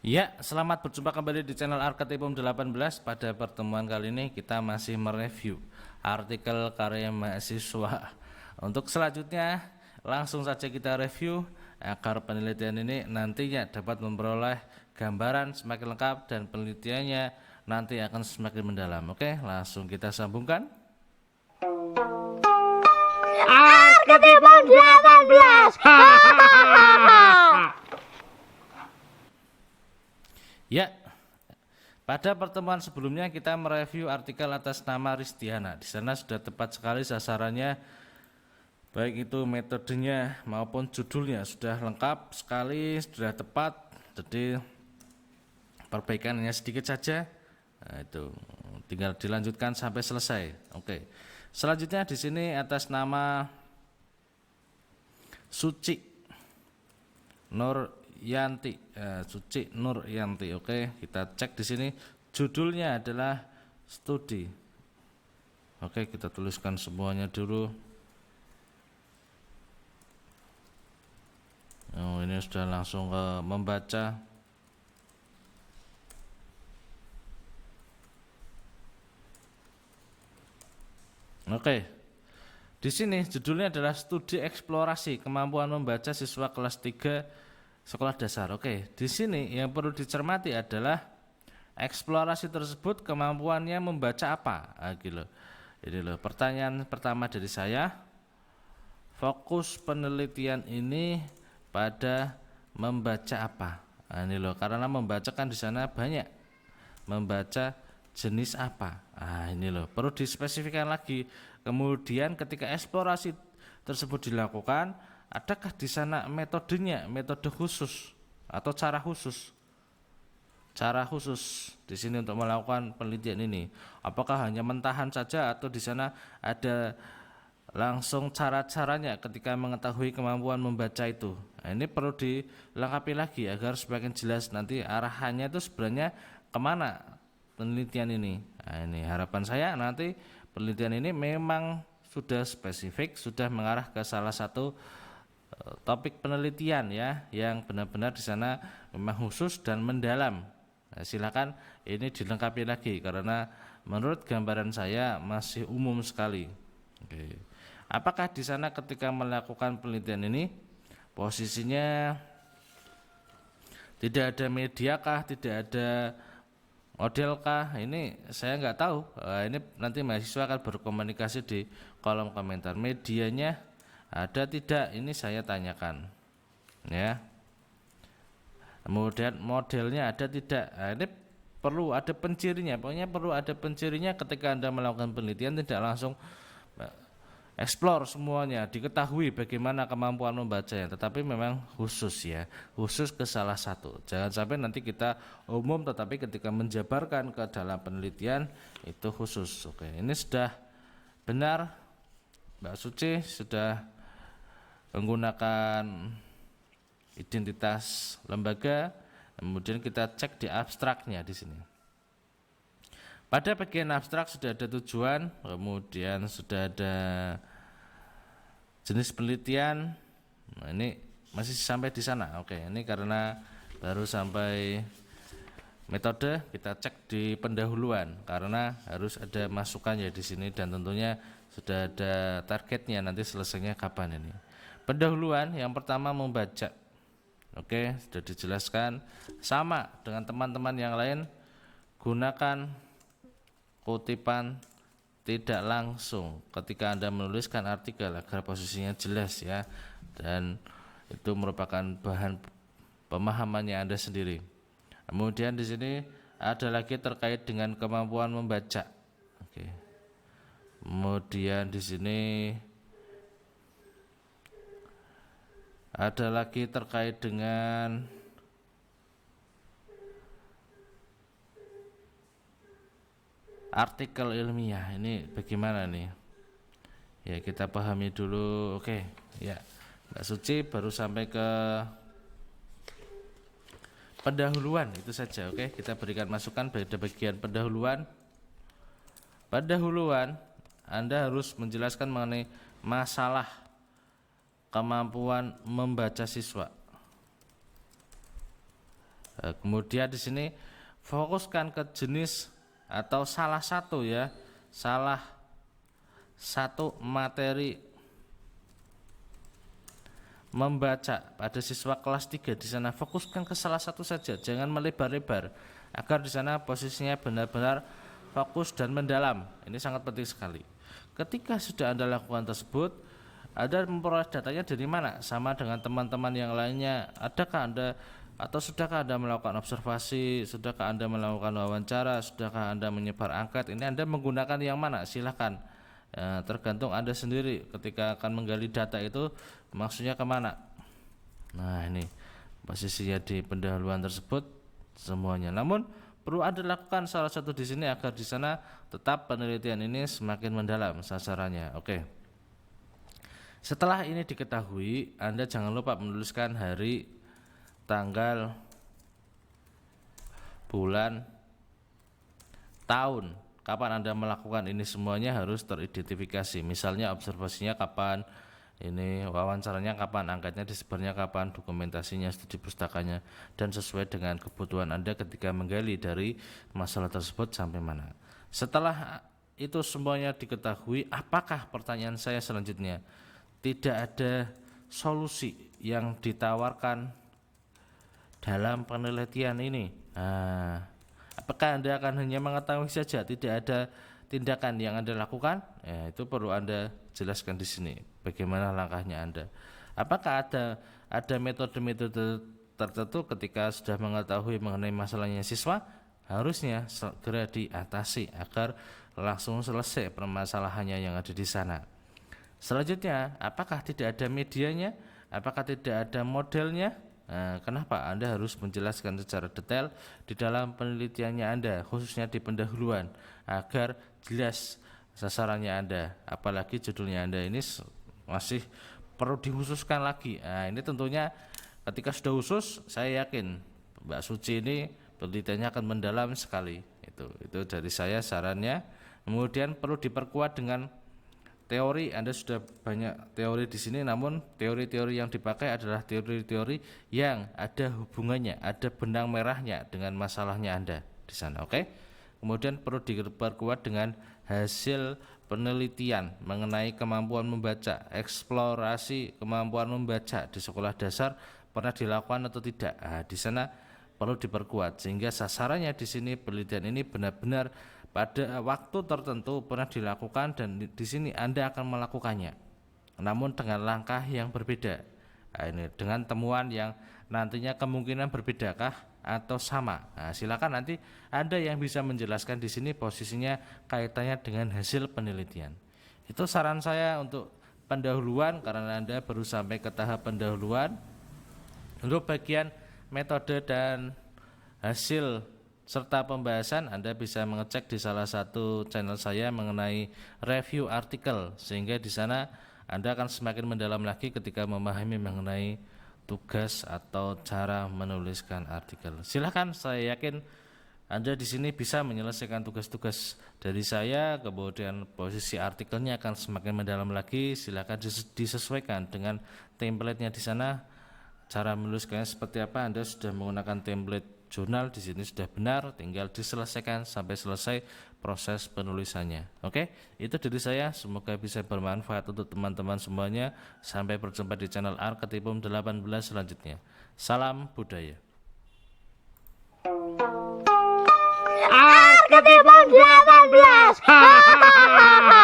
Ya, selamat berjumpa kembali di channel Arketipum 18. Pada pertemuan kali ini kita masih mereview artikel karya mahasiswa. Untuk selanjutnya langsung saja kita review agar penelitian ini nantinya dapat memperoleh gambaran semakin lengkap dan penelitiannya nanti akan semakin mendalam. Oke, langsung kita sambungkan. Arketipum 18. Ya, pada pertemuan sebelumnya kita mereview artikel atas nama Ristiana. Di sana sudah tepat sekali sasarannya, baik itu metodenya maupun judulnya sudah lengkap sekali, sudah tepat. Jadi perbaikan hanya sedikit saja. Nah, itu tinggal dilanjutkan sampai selesai. Oke. Selanjutnya di sini atas nama Suci Nur Yanti. Oke, kita cek di sini judulnya adalah studi. Oke, kita tuliskan semuanya dulu. Oh, ini sudah langsung ke membaca. Oke. Di sini judulnya adalah studi eksplorasi kemampuan membaca siswa kelas 3 sekolah dasar. Oke, di sini yang perlu dicermati adalah eksplorasi tersebut kemampuannya membaca apa? Gitu. Ini loh, pertanyaan pertama dari saya. Fokus penelitian ini pada membaca apa? Nah, ini loh, karena membacakan di sana banyak. Membaca jenis apa? Nah, ini loh, perlu dispesifikkan lagi. Kemudian ketika eksplorasi tersebut dilakukan, adakah di sana metodenya, metode khusus atau cara khusus? Cara khusus di sini untuk melakukan penelitian ini. Apakah hanya mentahan saja atau di sana ada langsung cara-caranya ketika mengetahui kemampuan membaca itu? Nah, ini perlu dilengkapi lagi agar semakin jelas nanti arahannya itu sebenarnya kemana penelitian ini. Nah, ini harapan saya nanti penelitian ini memang sudah spesifik, sudah mengarah ke salah satu topik penelitian ya, yang benar-benar di sana memang khusus dan mendalam. Nah, silakan ini dilengkapi lagi karena menurut gambaran saya masih umum sekali. Oke. Apakah di sana ketika melakukan penelitian ini posisinya tidak ada media kah, tidak ada model kah? Ini saya nggak tahu. Ini nanti mahasiswa akan berkomunikasi di kolom komentar. Medianya ada tidak? Ini saya tanyakan, ya. Kemudian modelnya ada tidak? Nah, ini perlu ada pencirinya. Pokoknya perlu ada pencirinya ketika Anda melakukan penelitian, tidak langsung explore semuanya, diketahui bagaimana kemampuan membacanya, tetapi memang khusus ya, khusus ke salah satu. Jangan sampai nanti kita umum tetapi ketika menjabarkan ke dalam penelitian itu khusus. Oke, ini sudah benar Mbak Suci sudah menggunakan identitas lembaga. Kemudian kita cek di abstraknya di sini. Pada bagian abstrak sudah ada tujuan, kemudian sudah ada jenis penelitian. Nah, ini masih sampai di sana. Oke, ini karena baru sampai metode, kita cek di pendahuluan karena harus ada masukannya di sini dan tentunya sudah ada targetnya nanti selesainya kapan ini. Pendahuluan yang pertama membaca. Oke, sudah dijelaskan. Sama dengan teman-teman yang lain, gunakan kutipan tidak langsung ketika Anda menuliskan artikel agar posisinya jelas ya, dan itu merupakan bahan pemahamannya Anda sendiri. Kemudian di sini ada lagi terkait dengan kemampuan membaca. Oke. Kemudian di sini ada lagi terkait dengan artikel ilmiah. Ini bagaimana nih? Ya, kita pahami dulu. Oke, ya. Mbak Suci baru sampai ke pendahuluan itu saja. Oke, kita berikan masukan pada bagian pendahuluan. Pendahuluan Anda harus menjelaskan mengenai masalah kemampuan membaca siswa. Kemudian di sini fokuskan ke jenis atau salah satu ya, salah satu materi membaca pada siswa kelas 3 di sana. Fokuskan ke salah satu saja, jangan melebar-lebar agar di sana posisinya benar-benar fokus dan mendalam. Ini sangat penting sekali. Ketika sudah Anda lakukan tersebut, Anda memperoleh datanya dari mana? Sama dengan teman-teman yang lainnya. Adakah Anda atau sudahkah Anda melakukan observasi? Sudahkah Anda melakukan wawancara? Sudahkah Anda menyebar angket? Ini Anda menggunakan yang mana? Silahkan, tergantung Anda sendiri ketika akan menggali data itu maksudnya kemana. Nah, ini posisinya di pendahuluan tersebut semuanya. Namun perlu Anda lakukan salah satu di sini agar di sana tetap penelitian ini semakin mendalam sasarannya. Oke. Setelah ini diketahui, Anda jangan lupa menuliskan hari, tanggal, bulan, tahun, kapan Anda melakukan ini semuanya harus teridentifikasi. Misalnya observasinya kapan, ini wawancaranya kapan, angkatnya disebarnya kapan, dokumentasinya, studi pustakanya, dan sesuai dengan kebutuhan Anda ketika menggali dari masalah tersebut sampai mana. Setelah itu semuanya diketahui, apakah pertanyaan saya selanjutnya? Tidak ada solusi yang ditawarkan dalam penelitian ini. Apakah Anda akan hanya mengetahui saja, tidak ada tindakan yang Anda lakukan? Itu perlu Anda jelaskan di sini. Bagaimana langkahnya Anda? Apakah ada metode-metode tertentu ketika sudah mengetahui mengenai masalahnya siswa? Harusnya segera diatasi agar langsung selesai permasalahannya yang ada di sana. Selanjutnya, apakah tidak ada medianya? Apakah tidak ada modelnya? Kenapa Anda harus menjelaskan secara detail di dalam penelitiannya Anda, khususnya di pendahuluan, agar jelas sasarannya Anda, apalagi judulnya Anda ini masih perlu dikhususkan lagi. Ini tentunya ketika sudah khusus, saya yakin Mbak Suci ini penelitiannya akan mendalam sekali. Itu dari saya sarannya. Kemudian perlu diperkuat dengan teori. Anda sudah banyak teori di sini, namun teori-teori yang dipakai adalah teori-teori yang ada hubungannya, ada benang merahnya dengan masalahnya Anda di sana. Oke. Kemudian perlu diperkuat dengan hasil penelitian mengenai kemampuan membaca, eksplorasi kemampuan membaca di sekolah dasar pernah dilakukan atau tidak. Di sana perlu diperkuat sehingga sasarannya di sini penelitian ini benar-benar pada waktu tertentu pernah dilakukan dan di sini Anda akan melakukannya, namun dengan langkah yang berbeda. Ini dengan temuan yang nantinya kemungkinan berbedakah atau sama. Silakan nanti Anda yang bisa menjelaskan di sini posisinya kaitannya dengan hasil penelitian. Itu saran saya untuk pendahuluan karena Anda baru sampai ke tahap pendahuluan. Untuk bagian metode dan hasil serta pembahasan, Anda bisa mengecek di salah satu channel saya mengenai review artikel, sehingga di sana Anda akan semakin mendalam lagi ketika memahami mengenai tugas atau cara menuliskan artikel. Silakan, saya yakin Anda di sini bisa menyelesaikan tugas-tugas dari saya, kemudian posisi artikelnya akan semakin mendalam lagi. Silakan disesuaikan dengan template-nya di sana. Cara menuliskannya seperti apa, Anda sudah menggunakan template jurnal di sini sudah benar, tinggal diselesaikan sampai selesai proses penulisannya. Oke, itu dari saya, semoga bisa bermanfaat untuk teman-teman semuanya. Sampai berjumpa di channel Arketipum 18 selanjutnya. Salam budaya. Arketipum 18.